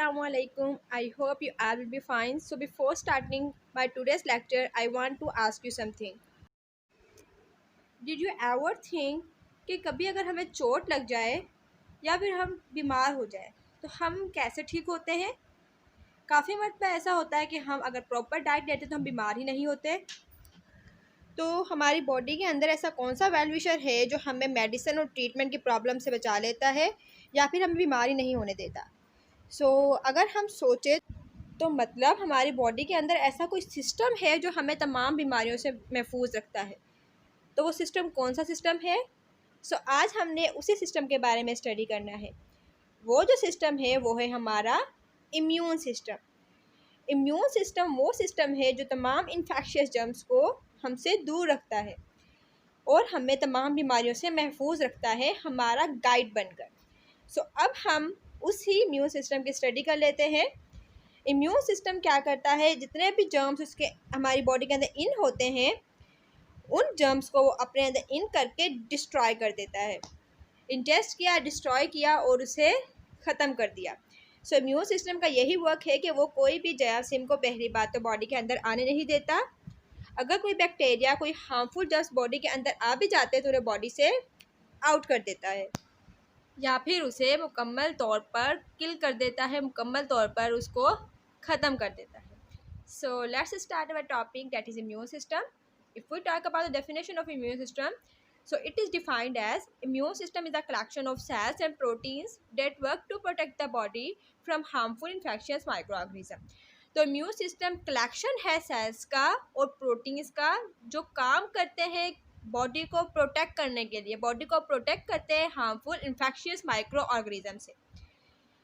Assalamualaikum. I hope you all will be fine. So before starting my today's lecture, I want to ask you something. Did you ever think कि कभी अगर हमें चोट लग जाए या फिर हम बीमार हो जाए तो हम कैसे ठीक होते हैं? काफ़ी मरतबा ऐसा होता है कि हम अगर प्रॉपर डाइट लेते तो हम बीमार ही नहीं होते। तो हमारी बॉडी के अंदर ऐसा कौन सा वेल विशर है जो हमें मेडिसिन और ट्रीटमेंट की प्रॉब्लम से बचा लेता है या फिर हमें बीमारी नहीं होने देता? अगर हम सोचें तो मतलब हमारी बॉडी के अंदर ऐसा कोई सिस्टम है जो हमें तमाम बीमारियों से महफूज रखता है। तो वो सिस्टम कौन सा सिस्टम है? आज हमने उसी सिस्टम के बारे में स्टडी करना है। वो जो सिस्टम है वो है हमारा इम्यून सिस्टम। इम्यून सिस्टम वो सिस्टम है जो तमाम इन्फेक्शियस जर्म्स को हमसे दूर रखता है और हमें तमाम बीमारियों से महफूज रखता है हमारा गाइड बनकर। अब हम उसी इम्यून सिस्टम की स्टडी कर लेते हैं। इम्यून सिस्टम क्या करता है, जितने भी जर्म्स उसके हमारी बॉडी के अंदर इन होते हैं उन जर्म्स को वो अपने अंदर इन करके डिस्ट्रॉय कर देता है। इंटेस्ट किया, डिस्ट्रॉय किया और उसे ख़त्म कर दिया। इम्यून सिस्टम का यही वर्क है कि वो कोई भी जरासीम को पहली बात तो बॉडी के अंदर आने नहीं देता। अगर कोई बैक्टीरिया, कोई हार्मफुल जर्म्स बॉडी के अंदर आ भी जाते हैं तो उन्हें बॉडी से आउट कर देता है या फिर उसे मुकम्मल तौर पर किल कर देता है, मुकम्मल तौर पर उसको ख़त्म कर देता है। Let's start our topic, that is immune system. If we talk about the definition of immune system, it is defined as immune system is a collection of cells and proteins that work to protect the body from harmful infectious microorganisms. तो immune system collection है sales का और proteins का जो काम करते हैं body को प्रोटेक्ट करने के लिए, बॉडी को प्रोटेक्ट करते हैं हार्मफुल इन्फेक्शियस माइक्रो ऑर्गेनिज्म से।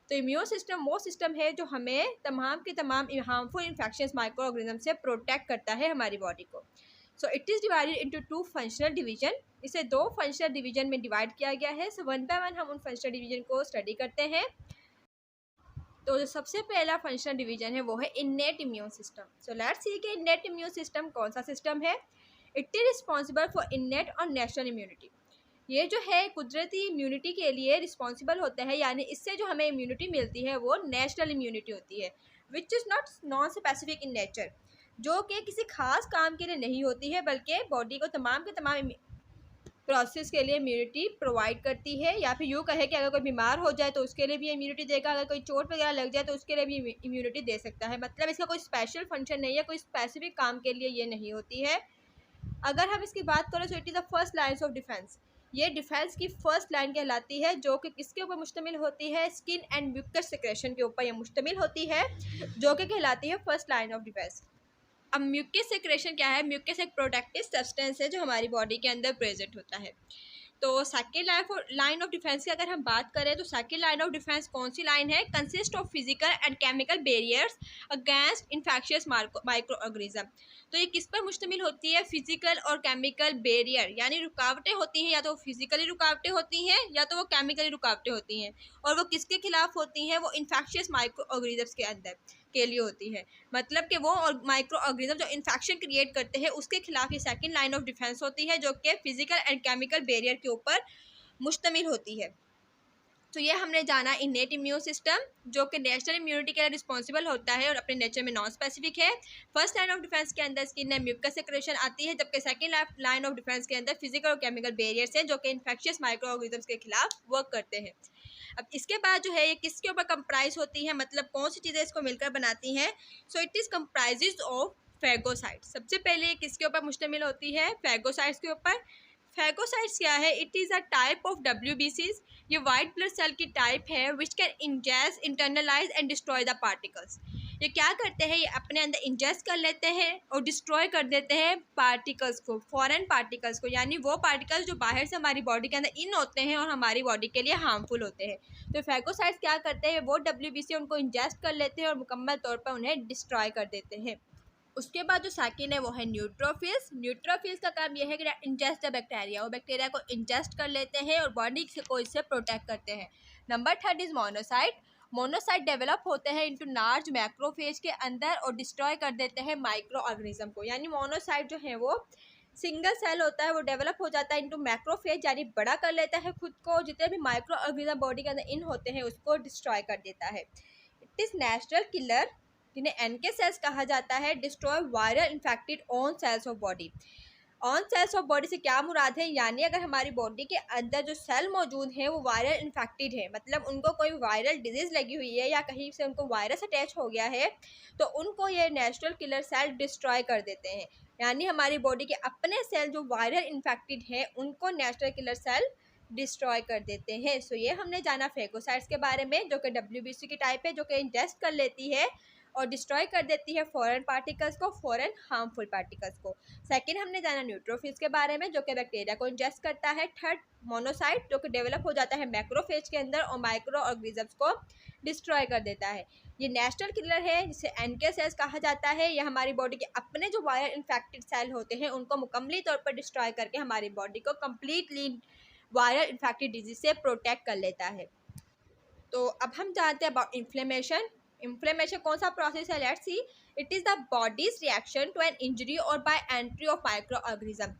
तो इम्यून सिस्टम वो सिस्टम है जो हमें तमाम के तमाम हार्मफुल इन्फेक्शियस माइक्रो ऑर्गेनिज्म से प्रोटेक्ट करता है हमारी बॉडी को। It is divided into 2 functional division. इसे 2 फंक्शनल डिवीजन में डिवाइड किया गया है। वन बाय वन हम उन फंक्शनल डिवीजन को स्टडी करते हैं। तो जो सबसे पहला फंक्शनल डिवीजन है वो है innate immune system. Let's see कि इन्नेट इम्यून सिस्टम कौन सा सिस्टम है। It is responsible for innate और नेचुरल इम्यूनिटी। ये जो है कुदरती इम्यूनिटी के लिए रिस्पॉन्सिबल होता है, यानी इससे जो हमें इम्यूनिटी मिलती है वो नेचुरल इम्यूनिटी होती है, which is not non specific in nature, जो कि किसी खास काम के लिए नहीं होती है बल्कि बॉडी को तमाम के तमाम प्रोसेस के लिए इम्यूनिटी प्रोवाइड करती है। या फिर यूँ कहे कि अगर कोई बीमार हो जाए तो उसके लिए भी इम्यूनिटी देगा, अगर कोई चोट वगैरह लग जाए तो उसके लिए भी इम्यूनिटी दे सकता है। मतलब इसका कोई स्पेशल फंक्शन नहीं है, कोई स्पेसिफिक काम के लिए ये नहीं होती है। अगर हम इसकी बात करें तो it is the first lines of defence. ये डिफेंस की फर्स्ट लाइन कहलाती है, जो कि किसके ऊपर मुश्तमिल होती है, स्किन एंड म्यूकस सिक्रेशन के ऊपर ये मुश्तमिल होती है, जो कि कहलाती है फर्स्ट लाइन ऑफ डिफेंस। अब म्यूकस सिक्रेशन क्या है? म्यूकस एक प्रोटेक्टिव सब्सटेंस है जो हमारी बॉडी के अंदर प्रेजेंट होता है। तो सेकेंड लाइन ऑफ डिफेंस की अगर हम बात करें तो सेकेंड लाइन ऑफ डिफेंस कौन सी लाइन है? Consist of physical and chemical barriers against infectious micro organism. तो ये किस पर मुश्तमिल होती है? फिजिकल और केमिकल बैरियर, यानी रुकावटें होती हैं, या तो फिजिकली रुकावटें होती हैं या तो वो केमिकली रुकावटें होती हैं। और वो किसके खिलाफ होती हैं? वो इन्फेक्शियस माइक्रो ऑर्गेनिज्म के अंदर के लिए होती है। मतलब कि वो माइक्रो ऑर्गेनिज्म जो इन्फेक्शन क्रिएट करते हैं उसके खिलाफ ये सेकंड लाइन ऑफ डिफेंस होती है, जो कि फिजिकल एंड केमिकल बैरियर के ऊपर मुश्तमिल होती है। तो ये हमने जाना इन्नेट इम्यून सिस्टम, जो कि नेचुरल इम्यूनिटी के लिए रिस्पॉन्सिबल होता है और अपने नेचर में नॉन स्पेसिफिक है। फर्स्ट लाइन ऑफ डिफेंस के अंदर स्किन एंड म्यूकस सिक्रेशन आती है, जबकि सेकंड लाइन ऑफ डिफेंस के अंदर फिजिकल और केमिकल बैरियर्स हैं जो कि इन्फेक्शियस माइक्रो ऑर्गेनिज्म्स के खिलाफ वर्क करते हैं। अब इसके बाद जो है ये किसके ऊपर कंप्राइज होती है, मतलब कौन सी चीज़ें इसको मिलकर बनाती हैं? It is comprises of phagocytes. सबसे पहले ये किसके ऊपर मुश्तमिल होती है? फैगोसाइट्स के ऊपर। फैगोसाइट्स क्या है? It is a type of WBCs। ये वाइट ब्लड सेल की टाइप है which can ingest, internalise and destroy the particles. ये क्या करते हैं? ये अपने अंदर इंजेस्ट कर लेते हैं और डिस्ट्रॉय कर देते हैं पार्टिकल्स को, फॉरेन पार्टिकल्स को, यानी वो पार्टिकल्स जो बाहर से हमारी बॉडी के अंदर इन होते हैं और हमारी बॉडी के लिए हार्मफुल होते हैं। तो फैगोसाइट्स क्या करते हैं? वो WBC उनको इंजेस्ट कर लेते हैं और मुकम्मल तौर पर उन्हें डिस्ट्रॉय कर देते हैं। उसके बाद जो सेकंड है वो है न्यूट्रोफिल्स। न्यूट्रोफिल्स का काम यह है कि इंजेस्ट द बैक्टीरिया, वो बैक्टीरिया को इंजेस्ट कर लेते हैं और बॉडी को इससे प्रोटेक्ट करते हैं। Number third is monocyte. Monocyte develop होते हैं इनटू लार्ज मैक्रोफेज के अंदर और डिस्ट्रॉय कर देते हैं माइक्रो ऑर्गेनिज्म को। यानी मोनोसाइट जो है वो सिंगल सेल होता है, वो डेवलप हो जाता है इनटू मैक्रोफेज, यानी बड़ा कर लेता है खुद को, जितने भी माइक्रो ऑर्गेनिज्म बॉडी के अंदर इन होते हैं उसको डिस्ट्रॉय कर देता है। इट इज़ नेचुरल किलर जिन्हें एनके सेल्स कहा जाता है, destroy viral infected on cells of body. On cells of body से क्या मुराद है, यानी अगर हमारी बॉडी के अंदर जो सेल मौजूद हैं वो वायरल इन्फेक्टेड है, मतलब उनको कोई वायरल डिजीज़ लगी हुई है या कहीं से उनको वायरस अटैच हो गया है, तो उनको ये नेचुरल किलर सेल डिस्ट्रॉय कर देते हैं। यानी हमारी बॉडी के अपने सेल जो वायरल इन्फेक्टेड है उनको नेचुरल किलर सेल डिस्ट्रॉय कर देते हैं। सो ये हमने जाना फेगोसाइट्स के बारे में, जो कि WBC की टाइप है, जो कि इंजेस्ट कर लेती है और डिस्ट्रॉय कर देती है फॉरेन पार्टिकल्स को, फॉरेन हार्मफुल पार्टिकल्स को। सेकंड हमने जाना न्यूट्रोफिल्स के बारे में, जो कि बैक्टीरिया को इंजेस्ट करता है। थर्ड मोनोसाइट, जो कि डेवलप हो जाता है मैक्रोफेज के अंदर और माइक्रो ऑर्गेनिजम्स को डिस्ट्रॉय कर देता है। ये नेचुरल किलर है जिसे एनके सेल्स कहा जाता है। ये हमारी बॉडी के अपने जो वायरल इन्फेक्टेड सेल होते हैं उनको मुकम्मली तौर पर डिस्ट्रॉय करके हमारी बॉडी को कम्प्लीटली वायरल इन्फेक्टेड डिजीज से प्रोटेक्ट कर लेता है। तो अब हम जानते हैं अबाउट इन्फ्लेमेशन। इन्फ्लेमेशन कौन सा प्रोसेस है, let's see. It is the body's reaction to an injury और by entry of microorganism.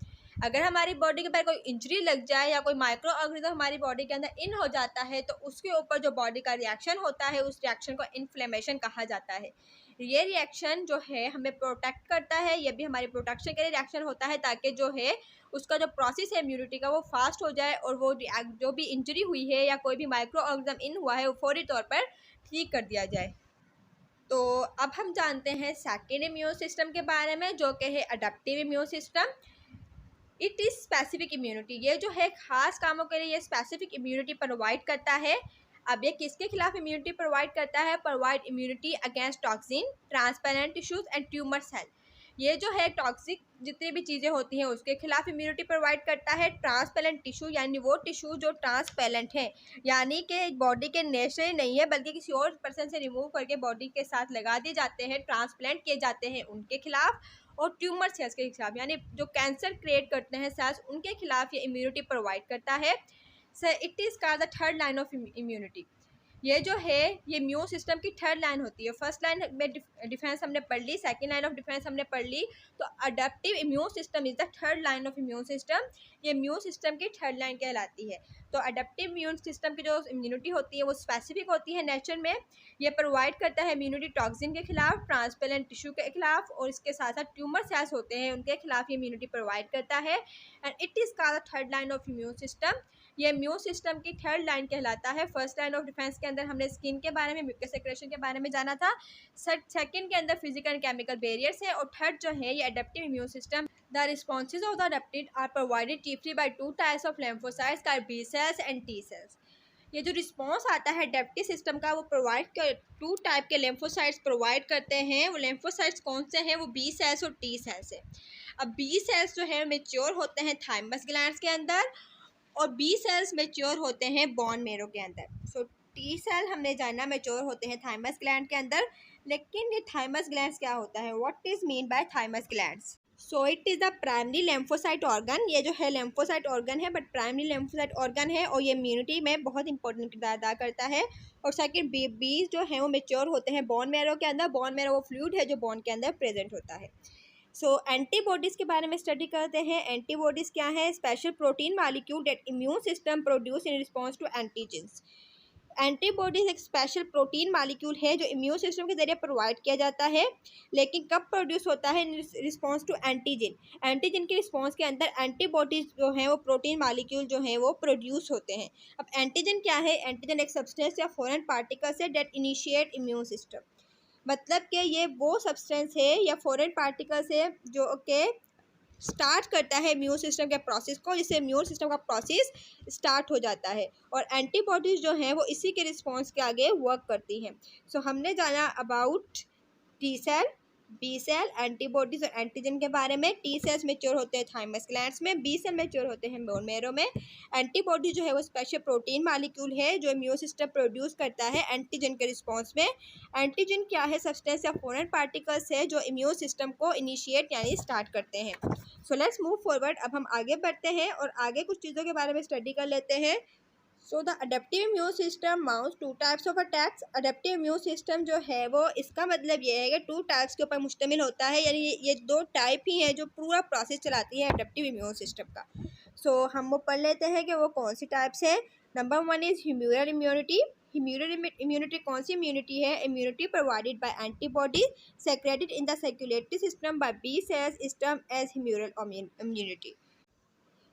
अगर हमारी बॉडी के अंदर कोई इंजरी लग जाए या कोई माइक्रो ऑर्गेनिज्म हमारी बॉडी के अंदर इन हो जाता है तो उसके ऊपर जो बॉडी का रिएक्शन होता है उस रिएक्शन को इन्फ्लेमेशन कहा जाता है। ये रिएक्शन जो है हमें प्रोटेक्ट करता है, ये भी हमारी प्रोटेक्शन के लिए रिएक्शन होता है ताकि जो है उसका जो प्रोसेस है इम्यूनिटी का वो फास्ट हो जाए और वो जो भी इंजरी हुई है या कोई भी माइक्रो ऑर्गेनिज्म इन हुआ है वो फौरी तौर पर ठीक कर दिया जाए। तो अब हम जानते हैं सेकेंड इम्यून सिस्टम के बारे में, जो कि है adaptive immune system. It is specific immunity. ये जो है खास कामों के लिए ये स्पेसिफिक इम्यूनिटी प्रोवाइड करता है। अब ये किसके खिलाफ इम्यूनिटी प्रोवाइड करता है, provide immunity against toxin, transparent tissues and tumour cell. ये जो है टॉक्सिक जितनी भी चीज़ें होती हैं उसके खिलाफ इम्यूनिटी प्रोवाइड करता है। ट्रांसपेरेंट टिश्यू यानी वो टिश्यू जो ट्रांसपेरेंट है, यानी कि बॉडी के नेचुरली नहीं है बल्कि किसी और पर्सन से रिमूव करके बॉडी के साथ लगा दिए जाते हैं, ट्रांसप्लांट किए जाते हैं, उनके खिलाफ। और ट्यूमर सेल्स के खिलाफ यानी जो कैंसर क्रिएट करते हैं सेल्स, उनके खिलाफ ये इम्यूनिटी प्रोवाइड करता है। Sir it is called the third line of immunity. ये जो है ये इम्यून सिस्टम की थर्ड लाइन होती है। फर्स्ट लाइन में डिफेंस हमने पढ़ ली, सेकंड लाइन ऑफ डिफेंस हमने पढ़ ली, तो adaptive immune system is the third line of immune system. ये इम्यून सिस्टम की थर्ड लाइन कहलाती है। तो अडेप्टिव इम्यून सिस्टम की जो इम्यूनिटी होती है वो स्पेसिफिक होती है नेचर में। ये प्रोवाइड करता है इम्यूनिटी टॉक्सिन के खिलाफ, ट्रांसपेरेंट टिश्यू के खिलाफ और इसके साथ साथ ट्यूमर सेल्स होते हैं उनके खिलाफ ये इम्यूनिटी प्रोवाइड करता है। And it is called the third line of immune system. ये इम्यून सिस्टम की थर्ड लाइन कहलाता है। फर्स्ट लाइन ऑफ डिफेंस के अंदर हमने स्किन के बारे में, म्यूकस सेक्रेशन के बारे में जाना था। सेकंड के अंदर फिजिकल एंड केमिकल बैरियर्स है और थर्ड जो है ये adaptive immune system. The responses of the adapted are provided chiefly by two types of lymphocytes called B cells and T cells. ये जो रिस्पॉन्स आता है अडेप्टिव सिस्टम का वो प्रोवाइड कर टू टाइप के लिम्फोसाइट्स प्रोवाइड करते हैं। वो लिम्फोसाइट्स कौन से हैं, वो बी सेल्स और टी सेल्स है। अब बी सेल्स जो है मेच्योर होते हैं थाइमस ग्लैंड्स के अंदर और बी सेल्स मेच्योर होते हैं बोन मैरो के अंदर। सो टी सेल हमने जाना मेच्योर होते हैं थाइमस ग्लैंड के अंदर। लेकिन ये थाइमस ग्लैंड्स क्या होता है, what is mean by thymus glands? So it is the primary lymphocyte organ. ये जो है लेम्फोसाइट ऑर्गन है बट प्राइमरी लेम्फोसाइट ऑर्गन है और ये इम्यूनिटी में बहुत इंपॉर्टेंट किरदार अदा करता है। और सेकंड बी जो है वो मेच्योर होते हैं बोन मैरो के अंदर। बोन मैरो वो फ्लूइड है जो बोन के अंदर प्रेजेंट होता है। सो एंटीबॉडीज़ के बारे में स्टडी करते हैं। एंटीबॉडीज़ क्या है, special protein molecule that immune system produce in response to antigens. Antibodies एक स्पेशल प्रोटीन मॉलिक्यूल है जो इम्यून सिस्टम के जरिए प्रोवाइड किया जाता है, लेकिन कब प्रोड्यूस होता है, in response to antigen. Antigen के रिस्पॉन्स के अंदर एंटीबॉडीज़ जो हैं वो प्रोटीन मॉलिक्यूल जो हैं वो प्रोड्यूस होते हैं। अब एंटीजन क्या है, एंटीजन एक सब्सटेंस या फॉरेन पार्टिकल्स है डेट इनिशिएट इम्यून सिस्टम। मतलब कि ये वो सब्सटेंस है या फॉरेन पार्टिकल्स है जो कि स्टार्ट करता है इम्यून सिस्टम के प्रोसेस को, जिससे इम्यून सिस्टम का प्रोसेस स्टार्ट हो जाता है। और एंटीबॉडीज़ जो हैं वो इसी के रिस्पॉन्स के आगे वर्क करती हैं। सो हमने जाना about T cell, B cell, antibodies और एंटीजन के बारे में। टी सेल्स मेच्योर होते हैं थाइमस ग्लैंड्स में, बी सेल मेच्योर होते हैं बोन मैरो में। एंटीबॉडी जो है वो स्पेशल प्रोटीन मॉलिक्यूल है जो इम्यून सिस्टम प्रोड्यूस करता है एंटीजन के रिस्पॉन्स में। एंटीजन क्या है, सब्सटेंस या फॉरेन पार्टिकल्स है जो इम्यून सिस्टम को इनिशिएट यानी स्टार्ट करते हैं। So let's move forward. अब हम आगे बढ़ते हैं और आगे कुछ चीज़ों के बारे में स्टडी कर लेते हैं। So the adaptive immune system mounts two types of attacks. Adaptive immune system जो है वो इसका मतलब ये है कि टू टाइप्स के ऊपर मुश्तमिल होता है, यानी ये दो टाइप ही हैं जो पूरा प्रोसेस चलाती है अडेप्टिव इम्यून सिस्टम का। सो हम वो पढ़ लेते हैं कि वो कौन सी टाइप्स है। Number one is humoral immunity. Immunity कौन सी इम्यूनिटी है? Immunity provided by antibody secreted in the circulatory system by B cells is term as humoral immunity.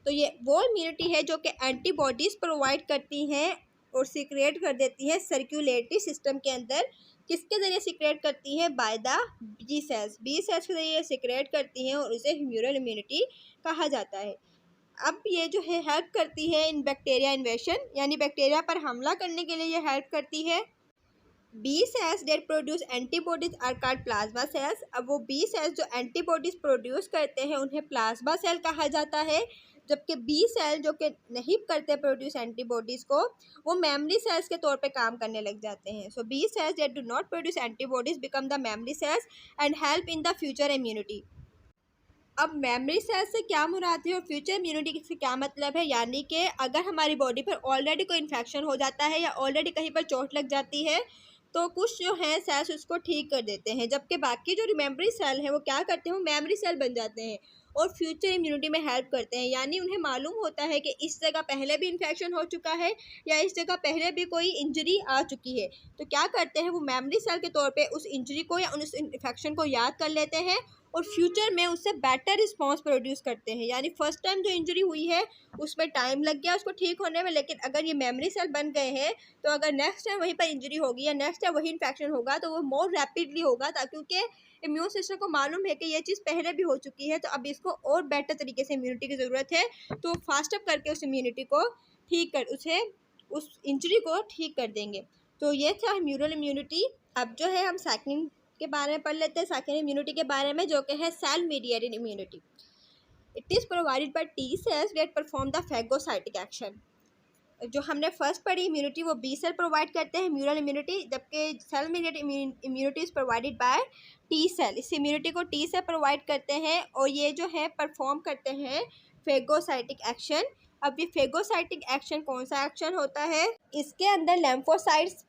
तो ये वो इम्यूनिटी है जो कि एंटीबॉडीज़ प्रोवाइड करती हैं और सीक्रेट कर देती है सर्कुलेटरी सिस्टम के अंदर। किसके ज़रिए सीक्रेट करती है? बाय द बी सेल्स के ज़रिए सीक्रेट करती हैं और उसे ह्यूमरल इम्यूनिटी कहा जाता है। अब ये जो है हेल्प करती है इन बैक्टीरिया इन्वेशन, यानी बैक्टीरिया पर हमला करने के लिए ये हेल्प करती है। B cells that produce antibodies are called plasma cells. अब वो बी सेल्स जो एंटीबॉडीज प्रोड्यूस करते हैं उन्हें प्लाज्मा सेल कहा जाता है, जबकि बी सेल जो कि नहीं करते प्रोड्यूस एंटीबॉडीज़ को, वो मेमोरी सेल्स के तौर पे काम करने लग जाते हैं। So B cells that do not produce antibodies become the memory cells and help in the future immunity. अब मेमोरी सेल्स से क्या मुराद है और फ्यूचर इम्यूनिटी से क्या मतलब है? यानी कि अगर हमारी बॉडी पर ऑलरेडी कोई इन्फेक्शन हो जाता है या ऑलरेडी कहीं पर चोट लग जाती है तो कुछ जो हैं सेल्स उसको ठीक कर देते हैं, जबकि बाकी जो रिमेम्बरी सेल हैं वो क्या करते हैं? वो मेमोरी सेल बन जाते हैं और फ्यूचर इम्यूनिटी में हेल्प करते हैं। यानी उन्हें मालूम होता है कि इस जगह पहले भी इन्फेक्शन हो चुका है या इस जगह पहले भी कोई इंजरी आ चुकी है, तो क्या करते हैं? वो मेमोरी सेल के तौर पे उस इंजरी को या उस इन्फेक्शन को याद कर लेते हैं और फ्यूचर में उससे बेटर रिस्पॉन्स प्रोड्यूस करते हैं। यानी फ़र्स्ट टाइम जो इंजरी हुई है उसमें टाइम लग गया उसको ठीक होने में, लेकिन अगर ये मेमोरी सेल बन गए हैं तो अगर नेक्स्ट टाइम वहीं पर इंजरी होगी या नेक्स्ट टाइम वही इन्फेक्शन होगा तो वो मोर रैपिडली होगा, क्योंकि इम्यून सिस्टम को मालूम है कि ये चीज़ पहले भी हो चुकी है, तो अब इसको और बेटर तरीके से इम्यूनिटी की ज़रूरत है, तो फास्ट अप करके उस इम्यूनिटी को ठीक कर उस इंजरी को ठीक कर देंगे। तो ये था ह्यूमरल इम्यूनिटी। अब जो है हम सेकंड के बारे में पढ़ लेते हैं, सेकेंड इम्यूनिटी के बारे में, जो कि है cell mediated immunity. It is provided by T cells that perform the phagocytic action. जो हमने फर्स्ट पढ़ी इम्यूनिटी वो बी सेल प्रोवाइड करते हैं म्यूरल इम्यूनिटी, जबकि cell mediated immunity is provided by T cell. इस इम्यूनिटी को टी सेल प्रोवाइड करते हैं और ये जो है परफॉर्म करते हैं फैगोसाइटिक एक्शन। अब ये फैगोसाइटिक एक्शन कौन सा एक्शन होता है? इसके अंदर लिम्फोसाइट्स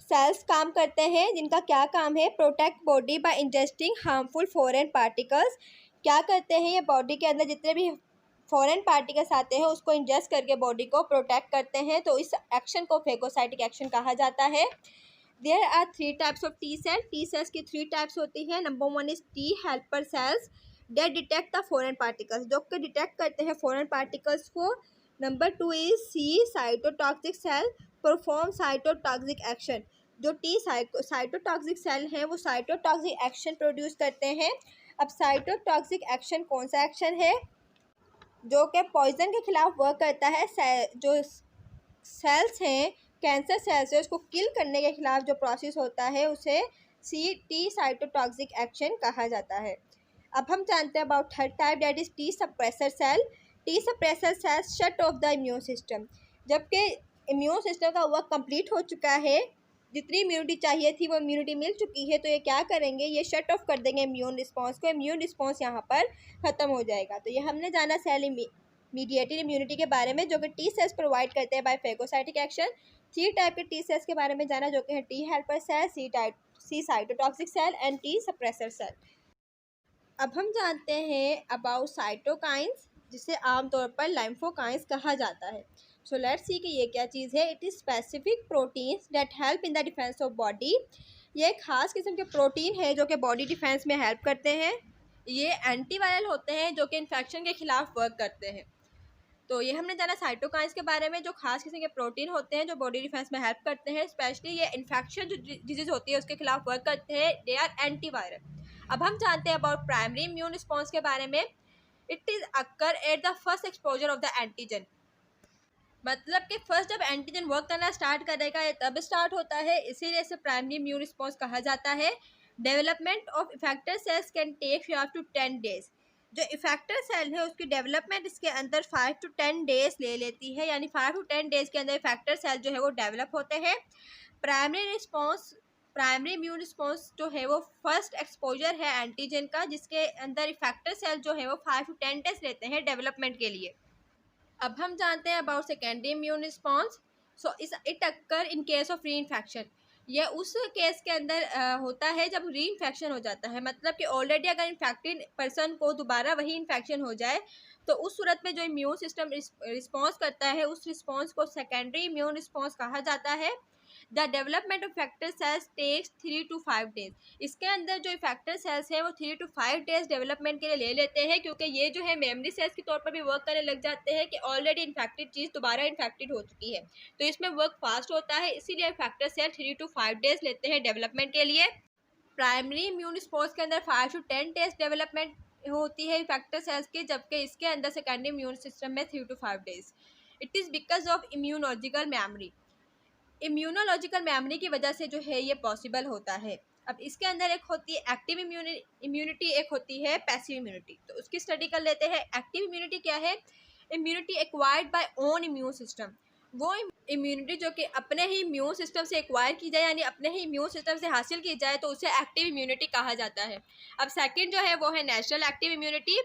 सेल्स काम करते हैं जिनका क्या काम है? Protect body by ingesting harmful foreign particles. क्या करते हैं? ये बॉडी के अंदर जितने भी फॉरेन पार्टिकल्स आते हैं उसको इंजेस्ट करके बॉडी को प्रोटेक्ट करते हैं, तो इस एक्शन को फैगोसाइटिक एक्शन कहा जाता है। There are 3 types of T cell. T cells की 3 टाइप्स होती हैं। Number 1 is T helper cells that detect the foreign particles, जो कि डिटेक्ट करते हैं फॉरेन पार्टिकल्स को। Number 2 is C cytotoxic cell perform cytotoxic action. जो टी साइटोटॉक्सिक सेल हैं वो साइटोटॉक्सिक एक्शन प्रोड्यूस करते हैं। अब साइटोटॉक्सिक एक्शन कौन सा एक्शन है? जो कि पॉइजन के खिलाफ वर्क करता है। जो सेल्स हैं कैंसर सेल्स है उसको किल करने के खिलाफ जो प्रोसेस होता है उसे सी टी साइटोटॉक्सिक एक्शन कहा जाता है। अब हम जानते हैं about third type, that is T suppressor cell. T suppressor cells shut off the immune system. जबकि इम्यून सिस्टम का वर्क कंप्लीट हो चुका है, जितनी इम्यूनिटी चाहिए थी वो इम्यूनिटी मिल चुकी है, तो ये क्या करेंगे? ये शट ऑफ कर देंगे इम्यून रिस्पॉन्स को। इम्यून रिस्पॉन्स यहाँ पर ख़त्म हो जाएगा। तो ये हमने जाना सेल मीडिएटेड इम्यूनिटी के बारे में, जो कि टी सेल्स प्रोवाइड करते हैं बाय फैगोसाइटिक एक्शन। 3 टाइप के टी सेल्स के बारे में जाना, जो कि है T helper cell, C cytotoxic cell and T suppressor cell. अब हम जानते हैं अबाउट साइटोकाइंस, जिसे आमतौर पर लाइम्फोकाइंस कहा जाता है। सो लेट्स सी कि ये क्या चीज़ है। It is specific proteins that help in the defence of body. ये एक खास किस्म के प्रोटीन है जो कि बॉडी डिफेंस में हेल्प करते हैं। ये एंटीवायरल होते हैं जो कि इन्फेक्शन के खिलाफ वर्क करते हैं। तो ये हमने जाना साइटोकाइंस के बारे में, जो खास किस्म के प्रोटीन होते हैं जो बॉडी डिफेंस में हेल्प करते हैं। स्पेशली ये इन्फेक्शन जो डिजीज़ होती है उसके खिलाफ वर्क करते हैं। They are antiviral. अब हम जानते हैं अबाउट प्राइमरी इम्यून रिस्पॉन्स के बारे में। It is occur at the first exposure of the antigen. मतलब कि फर्स्ट जब एंटीजन वर्क करना स्टार्ट करेगा ये तब स्टार्ट होता है, इसीलिए इसे प्राइमरी इम्यून रिस्पॉन्स कहा जाता है। Development of effector cells can take 5 to 10 days. जो इफेक्टर सेल है उसकी डेवलपमेंट इसके अंदर 5 to 10 डेज ले लेती है, यानी 5 to 10 डेज के अंदर इफेक्टर सेल जो है वो डेवलप होते हैं। प्राइमरी इम्यून रिस्पॉन्स जो है वो फर्स्ट एक्सपोजर है एंटीजन का, जिसके अंदर इफेक्टर सेल जो है वो 5 to 10 डेज लेते हैं डेवलपमेंट के लिए। अब हम जानते हैं about secondary immune response. So it occur in case of री इन्फेक्शन। यह उस केस के अंदर होता है जब री इन्फेक्शन हो जाता है, मतलब कि ऑलरेडी अगर इन्फेक्टेड पर्सन को दोबारा वही इन्फेक्शन हो जाए तो उस सूरत में जो इम्यून सिस्टम रिस्पॉन्स करता है उस रिस्पॉन्स को सेकेंडरी इम्यून रिस्पॉन्स कहा जाता है। The development of effector cells takes 3 to 5 days. इसके अंदर जो इफेक्टर सेल्स है वो 3 to 5 डेज डेवलपमेंट के लिए ले लेते हैं, क्योंकि ये जो है मेमोरी सेल्स के तौर पर भी वर्क करने लग जाते हैं कि ऑलरेडी इन्फेक्टेड चीज़ दोबारा इन्फेक्टेड हो चुकी है, तो इसमें वर्क फास्ट होता है, इसीलिए इफेक्टर सेल 3 to 5 डेज लेते हैं डेवलपमेंट के लिए। प्राइमरी इम्यून रिस्पॉन्स के अंदर 5 to 10 डेज डेवलपमेंट होती है इफेक्टर सेल्स की, जबकि इसके अंदर सेकेंडरी इम्यून सिस्टम में 3 to 5 days. It is because of immunological memory. Immunological memory की वजह से जो है ये पॉसिबल होता है। अब इसके अंदर एक होती है एक्टिव इम्यूनिटी, एक होती है पैसिव इम्यूनिटी, तो उसकी स्टडी कर लेते हैं। एक्टिव इम्यूनिटी क्या है? Immunity acquired by own immune system, वो इम्यूनिटी जो कि अपने ही इम्यून सिस्टम से एक्वायर की जाए, यानी अपने ही इम्यून सिस्टम से हासिल की जाए, तो उसे एक्टिव इम्यूनिटी कहा जाता है। अब सेकंड जो है वो है natural active immunity.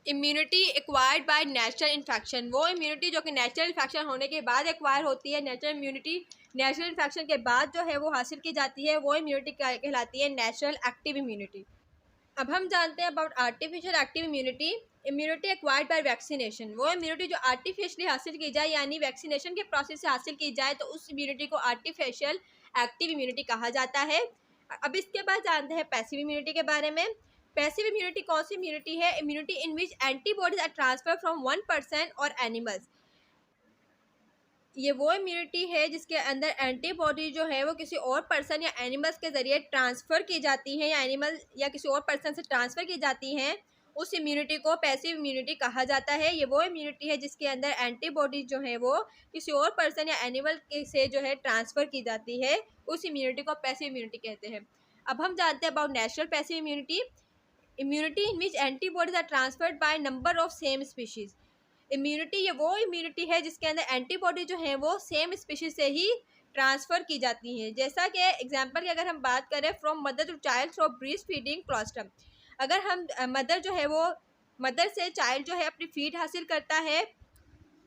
Immunity acquired by natural infection, वो इम्यूनिटी जो कि नेचुरल इन्फेक्शन होने के बाद एक्वायर होती है। नेचुरल इम्यूनिटी नेचुरल इन्फेक्शन के बाद जो है वो हासिल की जाती है, वो इम्यूनिटी कहलाती है नेचुरल एक्टिव इम्यूनिटी। अब हम जानते हैं about artificial active immunity. Immunity acquired by vaccination, वो इम्यूनिटी जो आर्टिफिशियली हासिल की जाए, यानी वैक्सीनेशन के प्रोसेस से हासिल की जाए, तो उस इम्यूनिटी को आर्टिफिशियल एक्टिव इम्यूनिटी कहा जाता है। अब इसके बाद जानते हैं पैसिव इम्यूनिटी के बारे में। पैसिव इम्यूनिटी कौन सी इम्यूनिटी है? Immunity in which antibodies are transfer from one person और एनिमल्स। ये वो इम्यूनिटी है जिसके अंदर एंटीबॉडी जो है वो किसी और पर्सन या एनिमल्स के ज़रिए ट्रांसफ़र की जाती है, या एनिमल या किसी और पर्सन से ट्रांसफ़र की जाती हैं, उस इम्यूनिटी को पैसिव इम्यूनिटी कहा जाता है। ये वो इम्यूनिटी है जिसके अंदर एंटीबॉडी जो है वो किसी और पर्सन या एनिमल से जो है ट्रांसफ़र की जाती है, उस इम्यूनिटी को पैसिव इम्यूनिटी कहते हैं। अब हम जानते हैं about natural passive immunity. Immunity in which antibodies are transferred by number of same species. Immunity ये वो इम्यूनिटी है जिसके अंदर एंटीबॉडी जो है वो सेम स्पीशीज से ही ट्रांसफ़र की जाती हैं। जैसा कि एग्जांपल की अगर हम बात करें, from mother to child through breast feeding colostrum, अगर हम मदर जो है वो मदर से चाइल्ड जो है अपनी फीड हासिल करता है,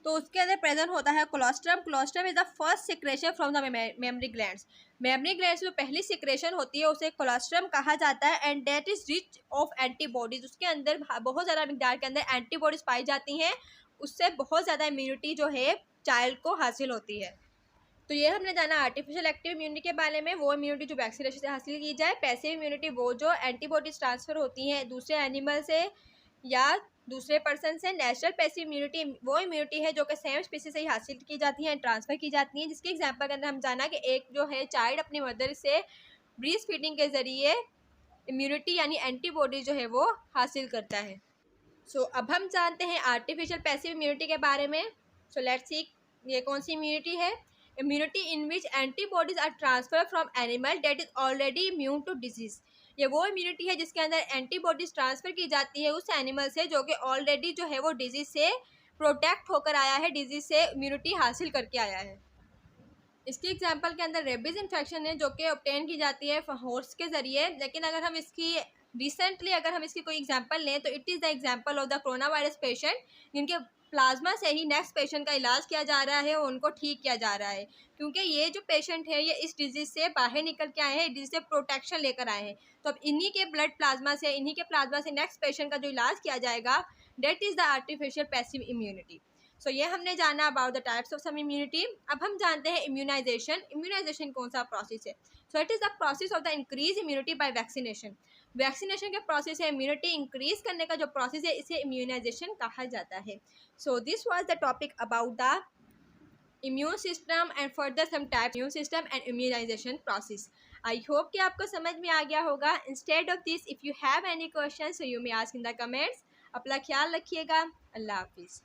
तो उसके अंदर प्रेजेंट होता है colostrum. Colostrum is the first secretion from the mammary glands. Mammary glands जो पहली सिक्रेशन होती है उसे कोलोस्ट्रम कहा जाता है। And that is rich of antibodies, उसके अंदर बहुत ज़्यादा मिकदार के अंदर एंटीबॉडीज पाई जाती हैं, उससे बहुत ज़्यादा इम्यूनिटी जो है चाइल्ड को हासिल होती है। तो ये हमने जाना आर्टिफिशियल एक्टिव इम्यूनिटी के बारे में, वो इम्यूनिटी जो वैक्सीनेशन से हासिल की जाए। पैसिव इम्यूनिटी वो जो एंटीबॉडीज ट्रांसफ़र होती हैं दूसरे एनिमल से या दूसरे पर्सन से। नेचुरल पैसिव इम्यूनिटी वो इम्यूनिटी है जो कि सेम स्पीसीज से ही हासिल की जाती है, ट्रांसफ़र की जाती हैं, जिसके एग्जांपल के अंदर हम जाना कि एक जो है चाइल्ड अपनी मदर से ब्रेस्ट फीडिंग के ज़रिए इम्यूनिटी यानी एंटीबॉडी जो है वो हासिल करता है। सो अब हम जानते हैं आर्टिफिशियल पैसिव इम्यूनिटी के बारे में। सो लेट्स सी ये कौन सी इम्यूनिटी है। Immunity in which antibodies are transfer from animal that is already immune to disease. ये वो इम्यूनिटी है जिसके अंदर एंटीबॉडीज ट्रांसफ़र की जाती है उस एनिमल से जो कि ऑलरेडी जो है वो डिजीज़ से प्रोटेक्ट होकर आया है, डिजीज़ से इम्यूनिटी हासिल करके आया है। इसकी एग्जांपल के अंदर रेबीज़ इन्फेक्शन है जो कि ऑब्टेन की जाती है हॉर्स के ज़रिए। लेकिन अगर हम इसकी रिसेंटली अगर हम इसकी कोई एग्जांपल लें तो it is the example of the corona virus patient, जिनके प्लाज्मा से ही नेक्स्ट पेशेंट का इलाज किया जा रहा है और उनको ठीक किया जा रहा है, क्योंकि ये जो पेशेंट है ये इस डिजीज़ से बाहर निकल के आए हैं, डिजीज़ से प्रोटेक्शन लेकर आए हैं। तो अब इन्हीं के ब्लड प्लाज्मा से, इन्हीं के प्लाज्मा से नेक्स्ट पेशेंट का जो इलाज किया जाएगा, that is the artificial passive immunity. So ये हमने जाना about the types of some immunity. अब हम जानते हैं इम्यूनाइजेशन। इम्यूनाइजेशन कौन सा प्रोसेस है? सो it is the process of the increase immunity bye vaccination. Vaccination के प्रोसेस है इम्यूनिटी इंक्रीज करने का जो प्रोसेस है, इसे इम्यूनाइजेशन कहा जाता है। So this was the topic about the immune system and further some type immune system and immunisation process. I hope कि आपको समझ में आ गया होगा। Instead of this if you have any question so you may ask in the comments. अपना ख्याल रखिएगा। अल्लाह हाफिज़।